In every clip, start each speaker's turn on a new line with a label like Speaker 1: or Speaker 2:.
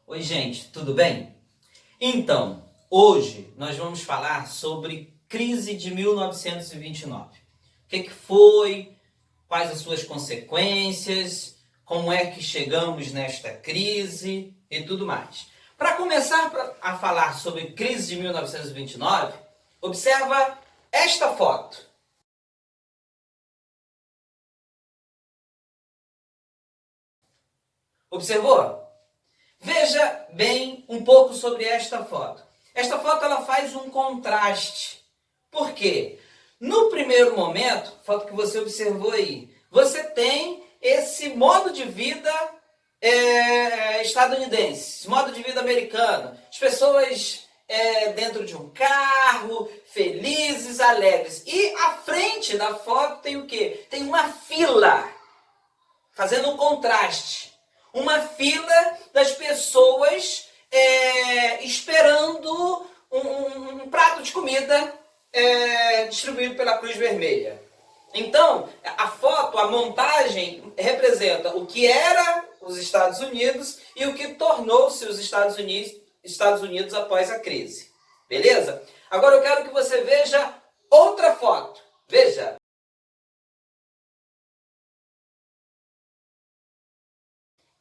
Speaker 1: Oi, gente, tudo bem? Então, hoje nós vamos falar sobre crise de 1929. O que foi, quais as suas consequências, como é que chegamos nesta crise e tudo mais. Para começar a falar sobre crise de 1929, observa esta foto. Observou? Veja bem um pouco sobre esta foto. Esta foto ela faz um contraste. Por quê? No primeiro momento, foto que você observou aí, você tem esse modo de vida estadunidense, modo de vida americano. As pessoas dentro de um carro, felizes, alegres. E à frente da foto tem o quê? Tem uma fila, fazendo um contraste. Uma fila das pessoas esperando um prato de comida distribuído pela Cruz Vermelha. Então, a foto, a montagem representa o que era os Estados Unidos e o que tornou-se os Estados Unidos após a crise. Beleza? Agora eu quero que você veja outra foto. Veja.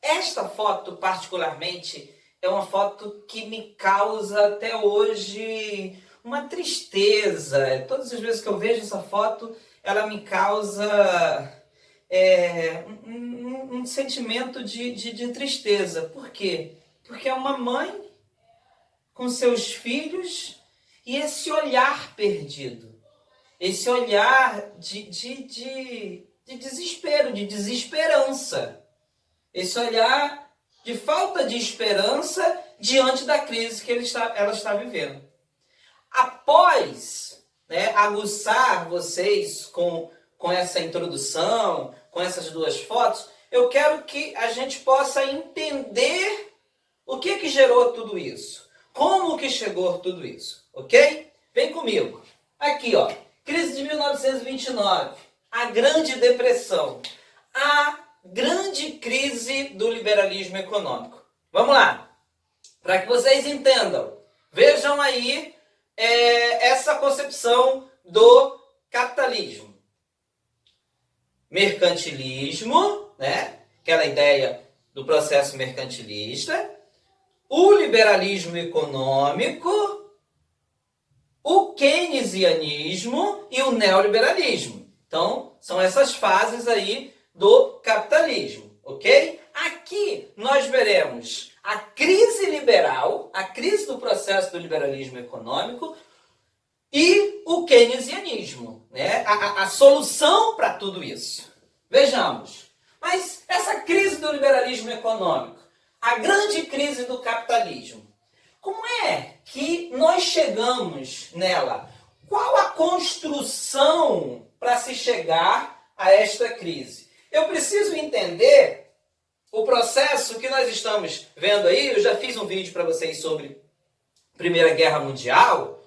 Speaker 1: Esta foto, particularmente, é uma foto que me causa até hoje uma tristeza. Todas as vezes que eu vejo essa foto, ela me causa um sentimento de tristeza. Por quê? Porque é uma mãe com seus filhos e esse olhar perdido. Esse olhar de desespero, de desesperança. Esse olhar de falta de esperança diante da crise que ela está vivendo. Após aguçar vocês com essa introdução, com essas duas fotos, eu quero que a gente possa entender o que gerou tudo isso. Como que chegou tudo isso, ok? Vem comigo. Aqui, ó, crise de 1929, a Grande Depressão, a grande crise do liberalismo econômico. Vamos lá, para que vocês entendam. Vejam aí essa concepção do capitalismo. Mercantilismo, né? Aquela ideia do processo mercantilista. O liberalismo econômico, o keynesianismo e o neoliberalismo. Então, são essas fases aí do capitalismo, ok? Aqui nós veremos a crise liberal, a crise do processo do liberalismo econômico e o keynesianismo, né? A solução para tudo isso. Vejamos, mas essa crise do liberalismo econômico, a grande crise do capitalismo, como é que nós chegamos nela? Qual a construção para se chegar a esta crise? Eu preciso entender o processo que nós estamos vendo aí. Eu já fiz um vídeo para vocês sobre Primeira Guerra Mundial,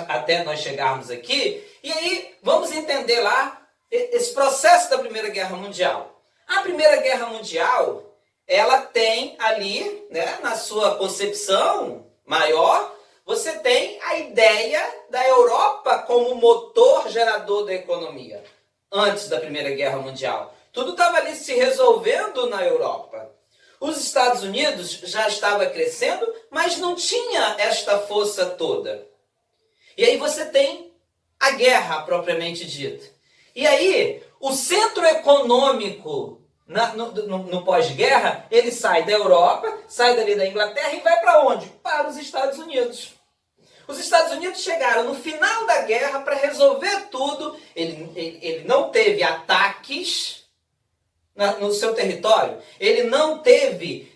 Speaker 1: até nós chegarmos aqui. E aí vamos entender lá esse processo da Primeira Guerra Mundial. A Primeira Guerra Mundial, ela tem ali, na sua concepção maior, você tem a ideia da Europa como motor gerador da economia. Antes da Primeira Guerra Mundial, tudo estava ali se resolvendo na Europa. Os Estados Unidos já estava crescendo, mas não tinha esta força toda. E aí você tem a guerra propriamente dita. E aí o centro econômico no pós-guerra, ele sai da Europa, sai dali da Inglaterra e vai para onde? Para os Estados Unidos. Os Estados Unidos chegaram no final da guerra para resolver tudo. Ele não teve ataques no seu território. Ele não teve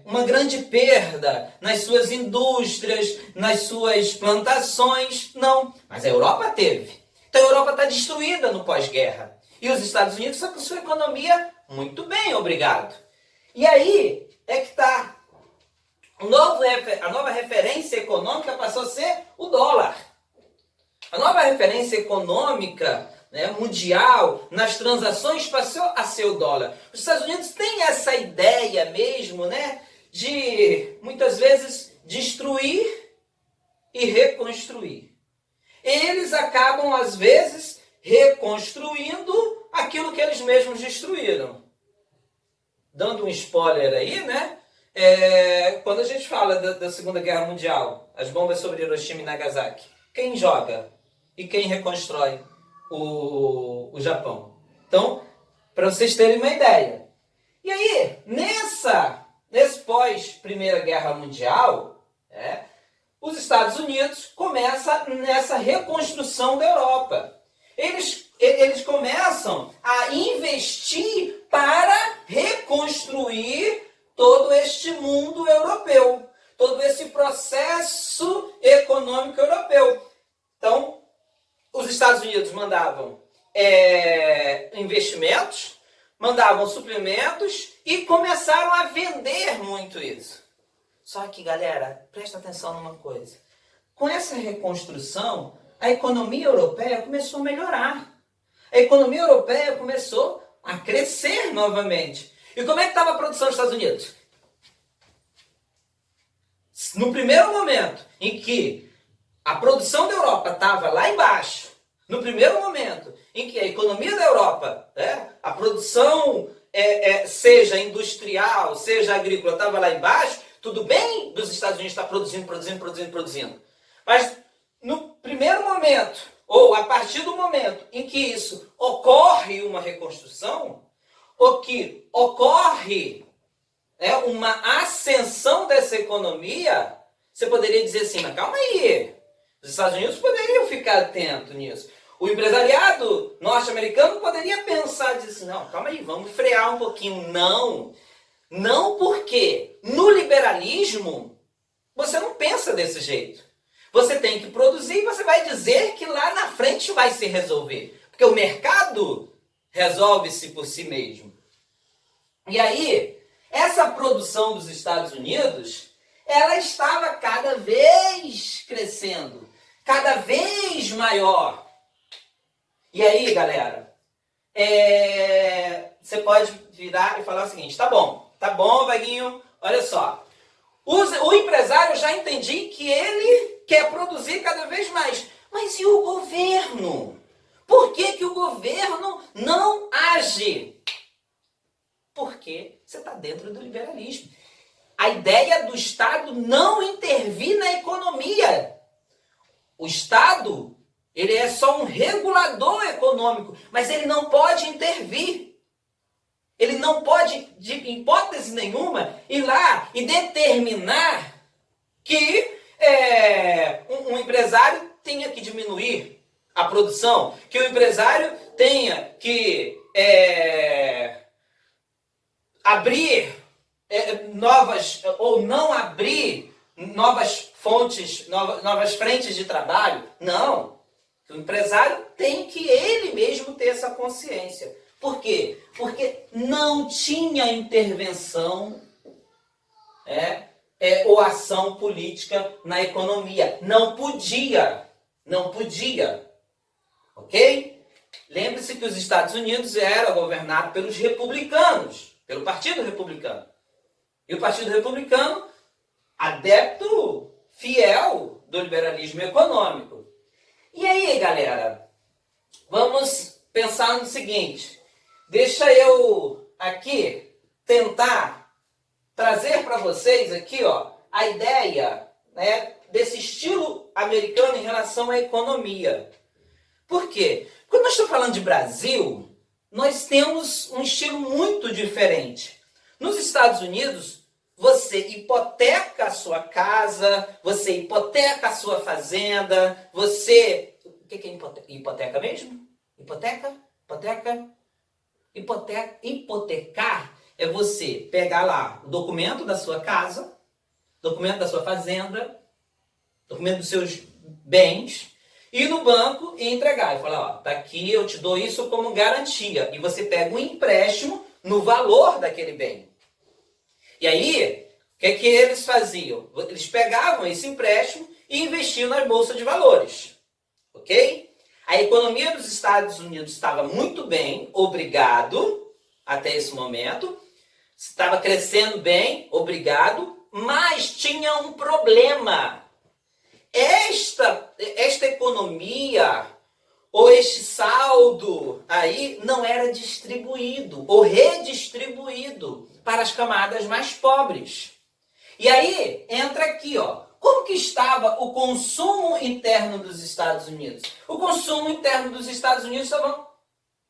Speaker 1: uma grande perda nas suas indústrias, nas suas plantações. Não. Mas a Europa teve. Então a Europa está destruída no pós-guerra. E os Estados Unidos estão com sua economia muito bem, obrigado. E aí é que está. A nova referência econômica passou a ser o dólar. A nova referência econômica né, mundial, nas transações, passou a ser o dólar. Os Estados Unidos têm essa ideia mesmo, né, de, muitas vezes, destruir e reconstruir. Eles acabam, às vezes, reconstruindo aquilo que eles mesmos destruíram. Dando um spoiler aí, né? Quando a gente fala da Segunda Guerra Mundial, as bombas sobre Hiroshima e Nagasaki, quem joga e quem reconstrói o Japão? Então, para vocês terem uma ideia. E aí, nesse pós-Primeira Guerra Mundial, os Estados Unidos começam nessa reconstrução da Europa. Eles começam a investir para reconstruir todo este mundo europeu, todo esse processo econômico europeu. Então, os Estados Unidos mandavam investimentos, mandavam suprimentos e começaram a vender muito isso. Só que, galera, presta atenção numa coisa. Com essa reconstrução, a economia europeia começou a melhorar. A economia europeia começou a crescer novamente. E como é que estava a produção dos Estados Unidos? No primeiro momento em que a produção da Europa estava lá embaixo, no primeiro momento em que a economia da Europa, a produção, seja industrial, seja agrícola, estava lá embaixo, tudo bem dos Estados Unidos estar produzindo. Mas no primeiro momento, ou a partir do momento em que isso ocorre uma reconstrução, ou que ocorre uma ascensão dessa economia, você poderia dizer assim, mas calma aí, os Estados Unidos poderiam ficar atentos nisso. O empresariado norte-americano poderia pensar e dizer assim, não, calma aí, vamos frear um pouquinho. Não, porque no liberalismo você não pensa desse jeito. Você tem que produzir e você vai dizer que lá na frente vai se resolver. Porque o mercado resolve-se por si mesmo. E aí, essa produção dos Estados Unidos, ela estava cada vez crescendo, cada vez maior. E aí, galera, você pode virar e falar o seguinte, tá bom, Vaguinho, olha só. O empresário já entendi que ele quer produzir cada vez mais. Mas e o governo? Por que o governo não age? Porque você está dentro do liberalismo. A ideia do Estado não intervir na economia. O Estado, ele é só um regulador econômico, mas ele não pode intervir. Ele não pode, de hipótese nenhuma, ir lá e determinar que um empresário tenha que diminuir a produção, que o empresário tenha que abrir novas, ou não abrir novas fontes, novas frentes de trabalho. Não. O empresário tem que ele mesmo ter essa consciência. Por quê? Porque não tinha intervenção ou ação política na economia. Não podia. Ok? Lembre-se que os Estados Unidos era governado pelos republicanos, pelo Partido Republicano. E o Partido Republicano, adepto fiel do liberalismo econômico. E aí, galera, vamos pensar no seguinte. Deixa eu aqui tentar trazer para vocês aqui, a ideia, desse estilo americano em relação à economia. Por quê? Quando nós estamos falando de Brasil, nós temos um estilo muito diferente. Nos Estados Unidos, você hipoteca a sua casa, você hipoteca a sua fazenda, você... O que é hipoteca mesmo? Hipotecar é você pegar lá o documento da sua casa, documento da sua fazenda, documento dos seus bens, ir no banco e entregar. E falar, tá aqui, eu te dou isso como garantia. E você pega um empréstimo no valor daquele bem. E aí, o que eles faziam? Eles pegavam esse empréstimo e investiam nas bolsas de valores. Ok? A economia dos Estados Unidos estava muito bem, obrigado, até esse momento. Estava crescendo bem, obrigado, mas tinha um problema. Esta economia, ou este saldo aí, não era distribuído ou redistribuído para as camadas mais pobres. E aí, entra aqui, ó. Como que estava o consumo interno dos Estados Unidos? O consumo interno dos Estados Unidos estava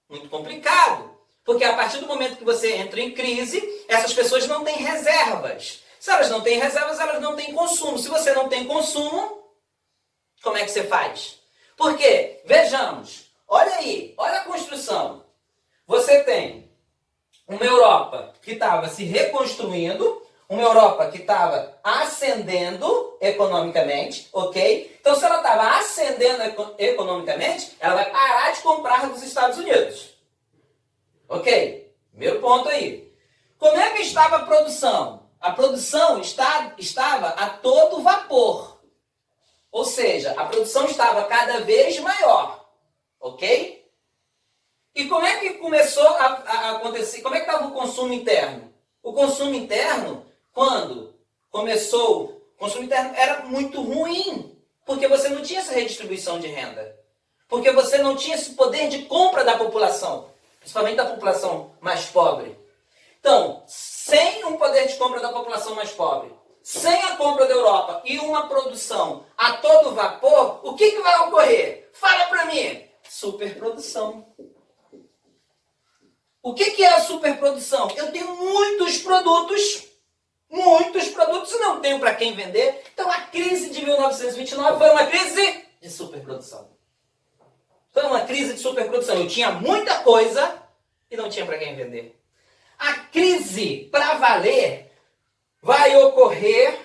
Speaker 1: muito complicado. Porque a partir do momento que você entra em crise, essas pessoas não têm reservas. Se elas não têm reservas, elas não têm consumo. Se você não tem consumo, como é que você faz? Porque, vejamos, olha aí, olha a construção. Você tem uma Europa que estava se reconstruindo, uma Europa que estava ascendendo economicamente, ok? Então, se ela estava ascendendo economicamente, ela vai parar de comprar dos Estados Unidos. Ok? Primeiro ponto aí. Como é que estava a produção? A produção estava a todo vapor. Ou seja, a produção estava cada vez maior. Ok? E como é que começou a acontecer? Como é que estava o consumo interno? O consumo interno, quando começou, o consumo interno era muito ruim. Porque você não tinha essa redistribuição de renda. Porque você não tinha esse poder de compra da população. Principalmente da população mais pobre. Então, sem um poder de compra da população mais pobre, sem a compra da Europa e uma produção a todo vapor, o que vai ocorrer? Fala para mim. Superprodução. O que é a superprodução? Eu tenho muitos produtos e não tenho para quem vender. Então, a crise de 1929 foi uma crise de superprodução. Foi uma crise de superprodução. Eu tinha muita coisa e não tinha para quem vender. A crise para valer vai ocorrer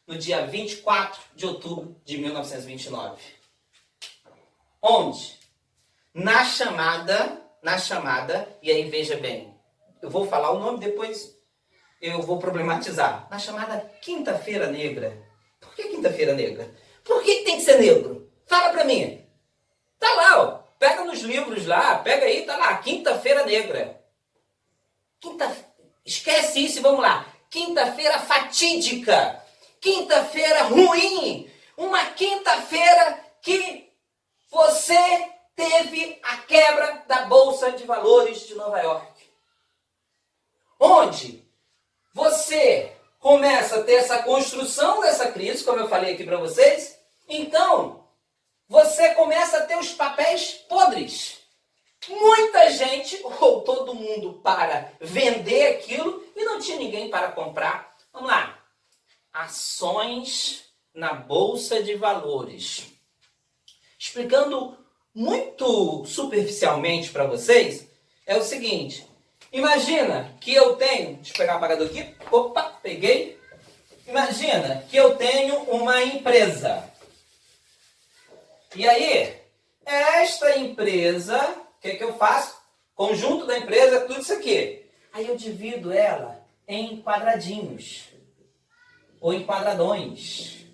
Speaker 1: no dia 24 de outubro de 1929. Onde? Na chamada, e aí veja bem, eu vou falar o nome, depois eu vou problematizar. Na chamada Quinta-feira Negra. Por que Quinta-feira Negra? Por que tem que ser negro? Fala para mim. Tá lá, ó. Pega nos livros lá, pega aí, tá lá, Quinta-feira Negra. Esquece isso e vamos lá. Quinta-feira fatídica. Quinta-feira ruim. Uma quinta-feira que você teve a quebra da Bolsa de Valores de Nova York. Onde você começa a ter essa construção dessa crise, como eu falei aqui para vocês. Então, você começa a ter os papéis podres. Muita gente, ou todo mundo, para vender aquilo e não tinha ninguém para comprar. Vamos lá. Ações na Bolsa de Valores. Explicando muito superficialmente para vocês, é o seguinte. Imagina que eu tenho... Deixa eu pegar o apagador aqui. Opa, peguei. Imagina que eu tenho uma empresa. E aí, esta empresa, o que eu faço? Conjunto da empresa, tudo isso aqui. Aí eu divido ela em quadradinhos. Ou em quadradões.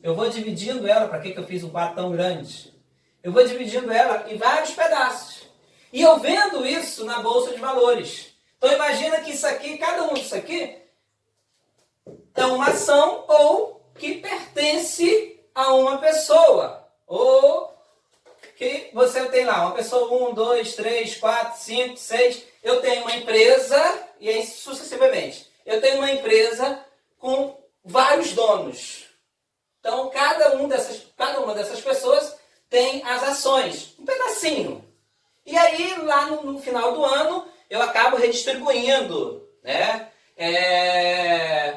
Speaker 1: Eu vou dividindo ela, para que eu fiz um quadro tão grande? Eu vou dividindo ela em vários pedaços. E eu vendo isso na Bolsa de Valores. Então imagina que isso aqui, cada um disso aqui, é uma ação ou que pertence a uma pessoa. Ou que você tem lá, uma pessoa, 1, 2, 3, 4, 5, 6. Eu tenho uma empresa, e aí sucessivamente. Eu tenho uma empresa com vários donos. Então, cada uma dessas pessoas tem as ações, um pedacinho. E aí, lá no final do ano, eu acabo redistribuindo, né,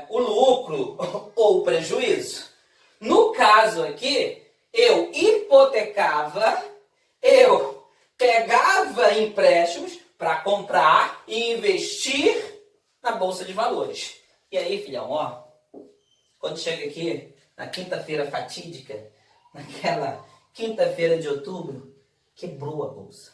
Speaker 1: o lucro ou o prejuízo. No caso aqui, eu hipotecava, eu pegava empréstimos para comprar e investir na Bolsa de Valores. E aí, filhão, ó, quando chega aqui, na quinta-feira fatídica, naquela quinta-feira de outubro, quebrou a Bolsa.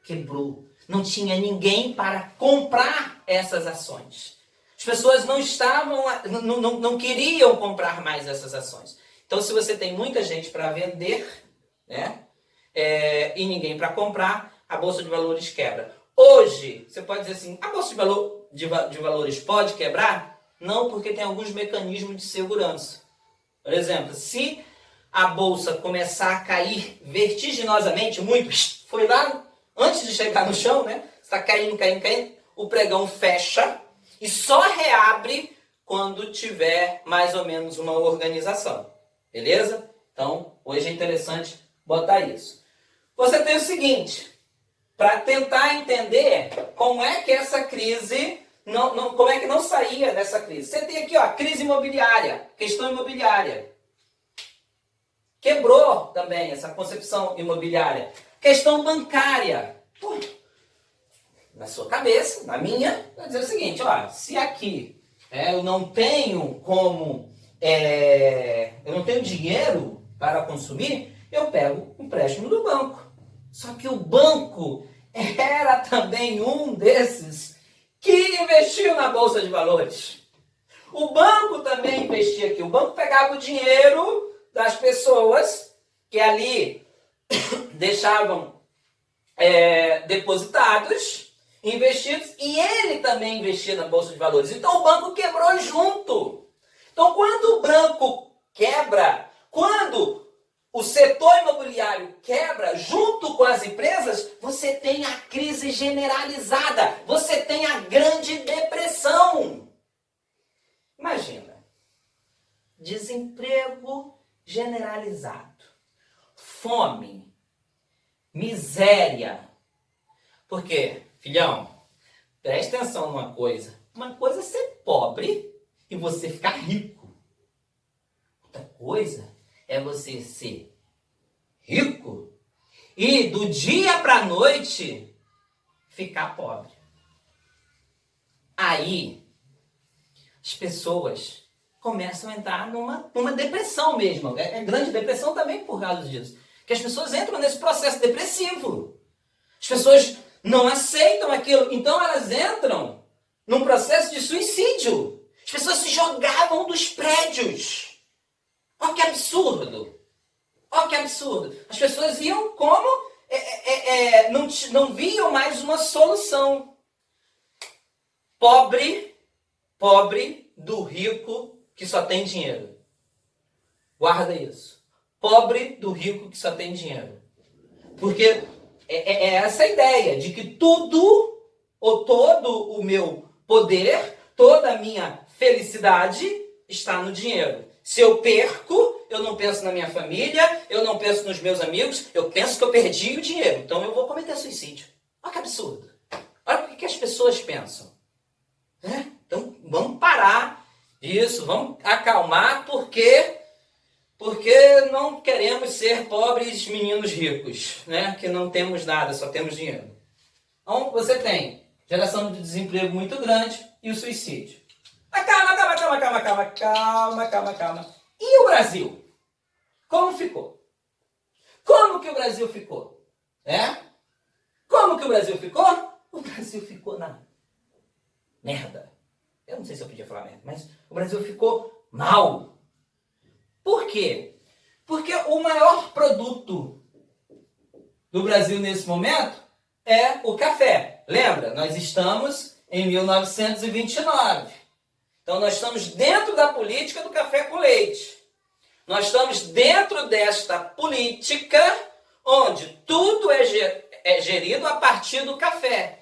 Speaker 1: Quebrou. Não tinha ninguém para comprar essas ações. As pessoas não queriam comprar mais essas ações. Então, se você tem muita gente para vender, né, e ninguém para comprar, a Bolsa de Valores quebra. Hoje, você pode dizer assim, a Bolsa de Valores pode quebrar? Não, porque tem alguns mecanismos de segurança. Por exemplo, se a Bolsa começar a cair vertiginosamente, muito, foi lá antes de chegar no chão, né? Está caindo, o pregão fecha e só reabre quando tiver mais ou menos uma organização. Beleza? Então, hoje é interessante botar isso. Você tem o seguinte, para tentar entender como é que essa crise, como é que não saía dessa crise. Você tem aqui, ó, crise imobiliária, questão imobiliária. Quebrou também essa concepção imobiliária. Questão bancária. Pô, na sua cabeça, na minha, vai dizer o seguinte, ó, se aqui eu não tenho como, eu não tenho dinheiro para consumir, eu pego um empréstimo do banco. Só que o banco era também um desses que investiu na Bolsa de Valores. O banco também investia aqui. O banco pegava o dinheiro das pessoas que ali deixavam depositados, investidos, e ele também investia na Bolsa de Valores. Então o banco quebrou junto. Então quando o banco quebra, quando o setor imobiliário quebra junto com as empresas, você tem a crise generalizada, você tem a Grande Depressão. Imagina, desemprego generalizado, fome, miséria. Por quê? Filhão, preste atenção numa coisa. Uma coisa é ser pobre e você ficar rico. Outra coisa é você ser rico e do dia para a noite ficar pobre. Aí as pessoas começam a entrar numa depressão mesmo. É grande depressão também por causa disso. Que as pessoas entram nesse processo depressivo. As pessoas não aceitam aquilo, então elas entram num processo de suicídio. As pessoas se jogavam dos prédios. Olha que absurdo! Olha que absurdo! As pessoas iam como? Não viam mais uma solução. Pobre do rico que só tem dinheiro. Guarda isso. Pobre do rico que só tem dinheiro. Porque é essa ideia de que tudo, ou todo o meu poder, toda a minha felicidade está no dinheiro. Se eu perco, eu não penso na minha família, eu não penso nos meus amigos, eu penso que eu perdi o dinheiro. Então eu vou cometer suicídio. Olha que absurdo. Olha o que as pessoas pensam. Então vamos parar isso, vamos acalmar, porque não queremos ser pobres meninos ricos, né? Que não temos nada, só temos dinheiro. Então você tem geração de desemprego muito grande e o suicídio. Mas calma. E o Brasil? Como ficou? Como que o Brasil ficou? Como que o Brasil ficou? O Brasil ficou na merda. Eu não sei se eu podia falar merda, mas o Brasil ficou mal. Por quê? Porque o maior produto do Brasil nesse momento é o café. Lembra? Nós estamos em 1929. Então nós estamos dentro da política do café com leite. Nós estamos dentro desta política onde tudo é gerido a partir do café.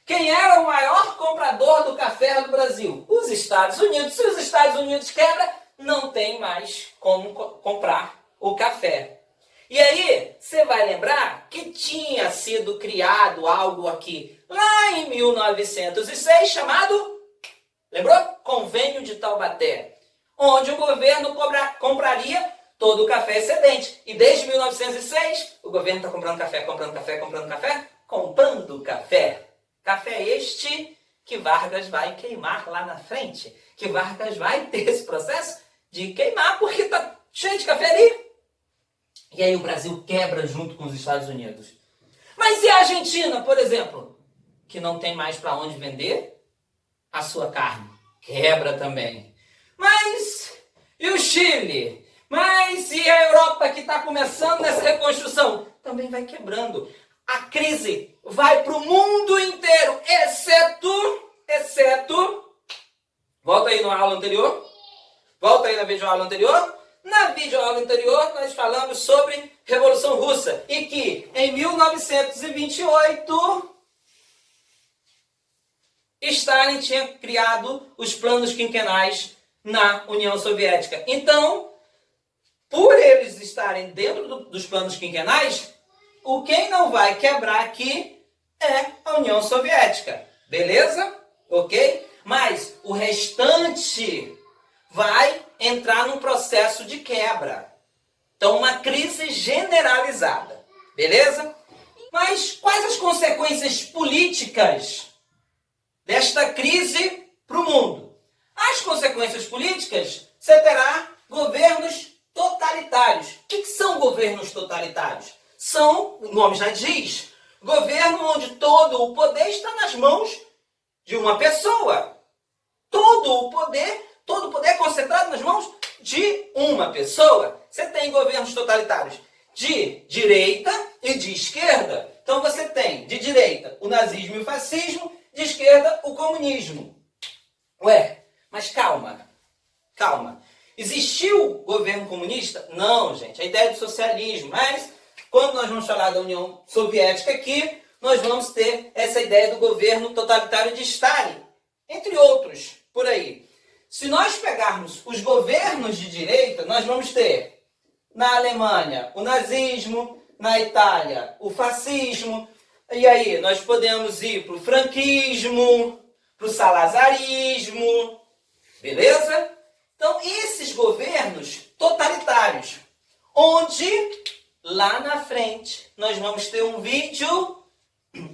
Speaker 1: Quem era o maior comprador do café do Brasil? Os Estados Unidos. Se os Estados Unidos quebram, não tem mais como comprar o café. E aí, você vai lembrar que tinha sido criado algo aqui, lá em 1906, chamado, lembrou? Convênio de Taubaté, onde o governo compraria todo o café excedente. E desde 1906, o governo está comprando café. Café este que Vargas vai queimar lá na frente. Que Vargas vai ter esse processo de queimar, porque está cheio de café ali. E aí o Brasil quebra junto com os Estados Unidos. Mas e a Argentina, por exemplo, que não tem mais para onde vender a sua carne? Quebra também. Mas e o Chile? Mas e a Europa que está começando nessa reconstrução? também vai quebrando. A crise vai para o mundo inteiro, exceto, volta aí na aula anterior, volta aí na videoaula anterior. Na videoaula anterior, nós falamos sobre Revolução Russa e que em 1928 Stalin tinha criado os planos quinquenais na União Soviética. Então, por eles estarem dentro dos planos quinquenais, quem não vai quebrar aqui é a União Soviética. Beleza? Ok? Mas o restante vai entrar num processo de quebra. Então, uma crise generalizada. Beleza? Mas quais as consequências políticas desta crise para o mundo? As consequências políticas, você terá governos totalitários. O que são governos totalitários? São, o nome já diz, governo onde todo o poder está nas mãos de uma pessoa. Todo o poder é concentrado nas mãos de uma pessoa. Você tem governos totalitários de direita e de esquerda. Então você tem de direita o nazismo e o fascismo, de esquerda o comunismo. Ué, mas calma. Existiu governo comunista? Não, gente. A ideia do socialismo. Mas quando nós vamos falar da União Soviética aqui, nós vamos ter essa ideia do governo totalitário de Stalin, entre outros, por aí. Se nós pegarmos os governos de direita, nós vamos ter na Alemanha o nazismo, na Itália o fascismo, e aí nós podemos ir para o franquismo, para o salazarismo, beleza? Então, esses governos totalitários, onde lá na frente nós vamos ter um vídeo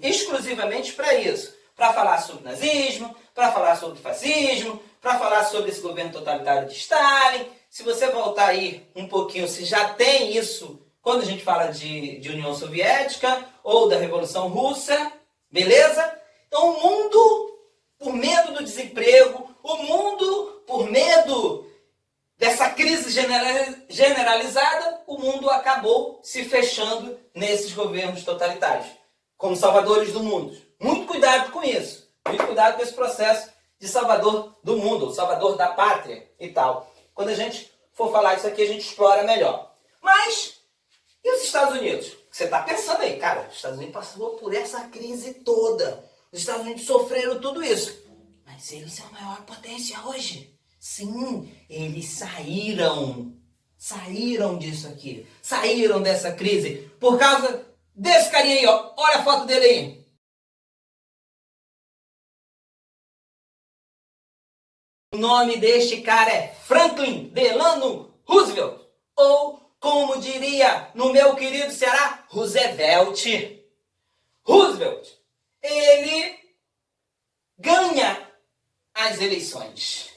Speaker 1: exclusivamente para isso, para falar sobre nazismo, para falar sobre fascismo, para falar sobre esse governo totalitário de Stalin. Se você voltar aí um pouquinho, se já tem isso quando a gente fala de União Soviética ou da Revolução Russa, beleza? Então o mundo, por medo do desemprego, o mundo, por medo dessa crise generalizada, o mundo acabou se fechando nesses governos totalitários, como salvadores do mundo. Muito cuidado com isso. Muito cuidado com esse processo de salvador do mundo, salvador da pátria e tal. Quando a gente for falar isso aqui, a gente explora melhor. Mas, e os Estados Unidos? Você está pensando aí, cara, os Estados Unidos passou por essa crise toda. Os Estados Unidos sofreram tudo isso. Mas eles são a maior potência hoje. Sim, eles saíram disso aqui. Saíram dessa crise por causa desse carinha aí, ó. Olha a foto dele aí. O nome deste cara é Franklin Delano Roosevelt. Ou, como diria no meu querido Ceará, Roosevelt. Roosevelt, ele ganha as eleições.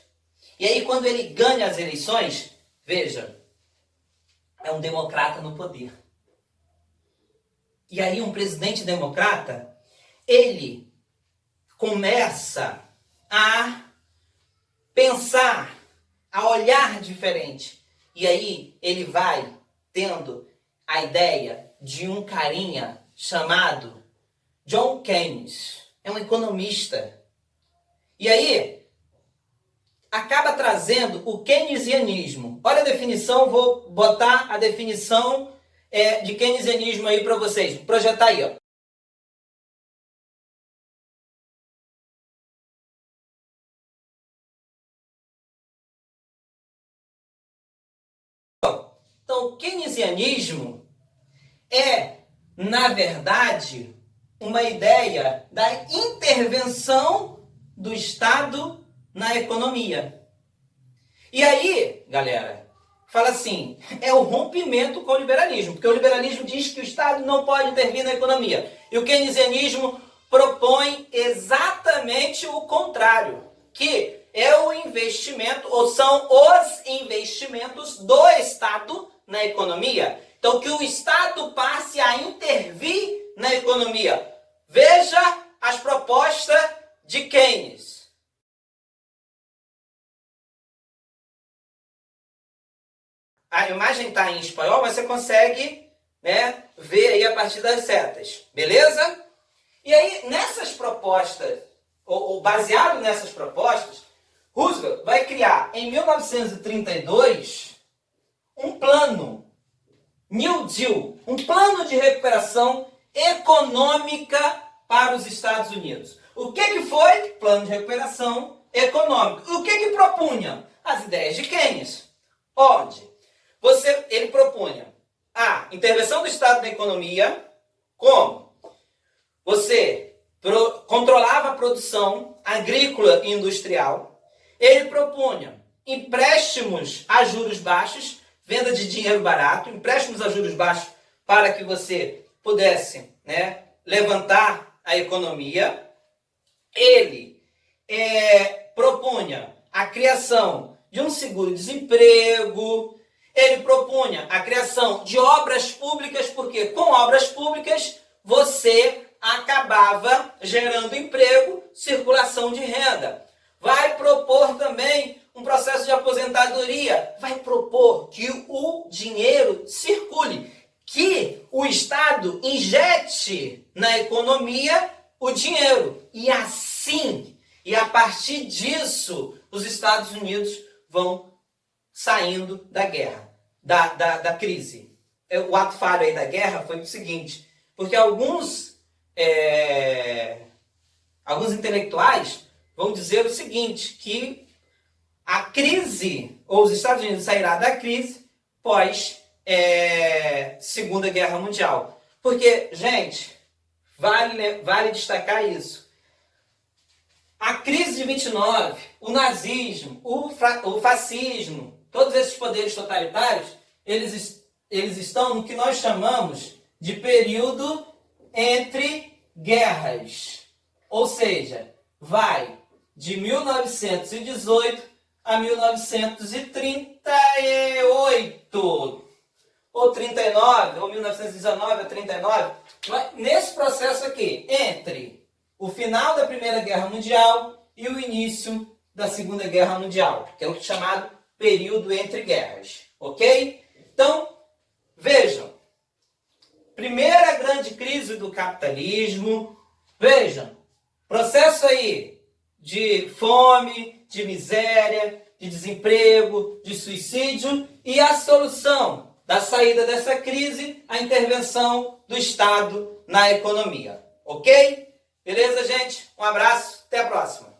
Speaker 1: E aí, quando ele ganha as eleições, veja, é um democrata no poder. E aí, um presidente democrata, ele começa a pensar, a olhar diferente. E aí, ele vai tendo a ideia de um carinha chamado John Keynes. É um economista. E aí, acaba trazendo o keynesianismo. Olha a definição, vou botar a definição de keynesianismo aí para vocês. Vou projetar aí, ó. Então, o keynesianismo é, na verdade, uma ideia da intervenção do Estado na economia. E aí, galera, fala assim, é o rompimento com o liberalismo, porque o liberalismo diz que o Estado não pode intervir na economia. E o keynesianismo propõe exatamente o contrário, que é o investimento, ou são os investimentos do Estado na economia. Então, que o Estado passe a intervir na economia. Veja as propostas de Keynes. A imagem está em espanhol, mas você consegue né, ver aí a partir das setas, beleza? E aí, nessas propostas, ou baseado nessas propostas, Roosevelt vai criar, em 1932, um plano, New Deal, um plano de recuperação econômica para os Estados Unidos. O que foi? Plano de recuperação econômica. O que propunha? As ideias de Keynes. Onde? Ele propunha a intervenção do Estado na economia, como? Você controlava a produção agrícola e industrial. Ele propunha empréstimos a juros baixos, venda de dinheiro barato, empréstimos a juros baixos para que você pudesse, né, levantar a economia. Ele propunha a criação de um seguro-desemprego. Ele propunha a criação de obras públicas, porque com obras públicas você acabava gerando emprego, circulação de renda. Vai propor também um processo de aposentadoria. Vai propor que o dinheiro circule, que o Estado injete na economia o dinheiro. E assim, e a partir disso, os Estados Unidos vão saindo da guerra, da crise. O ato falho aí da guerra foi o seguinte, porque alguns intelectuais vão dizer o seguinte, que a crise, ou os Estados Unidos sairá da crise pós Segunda Guerra Mundial. Porque, gente, vale destacar isso. A crise de 29, o nazismo, o fascismo, todos esses poderes totalitários, eles estão no que nós chamamos de período entre guerras. Ou seja, vai de 1918 a 1938. Ou 39, ou 1919 a 39. Nesse processo aqui, entre o final da Primeira Guerra Mundial e o início da Segunda Guerra Mundial, que é o chamado período entre guerras. Ok? Então, vejam. Primeira grande crise do capitalismo. Vejam. Processo aí de fome, de miséria, de desemprego, de suicídio. E a solução da saída dessa crise, a intervenção do Estado na economia. Ok? Beleza, gente? Um abraço. Até a próxima.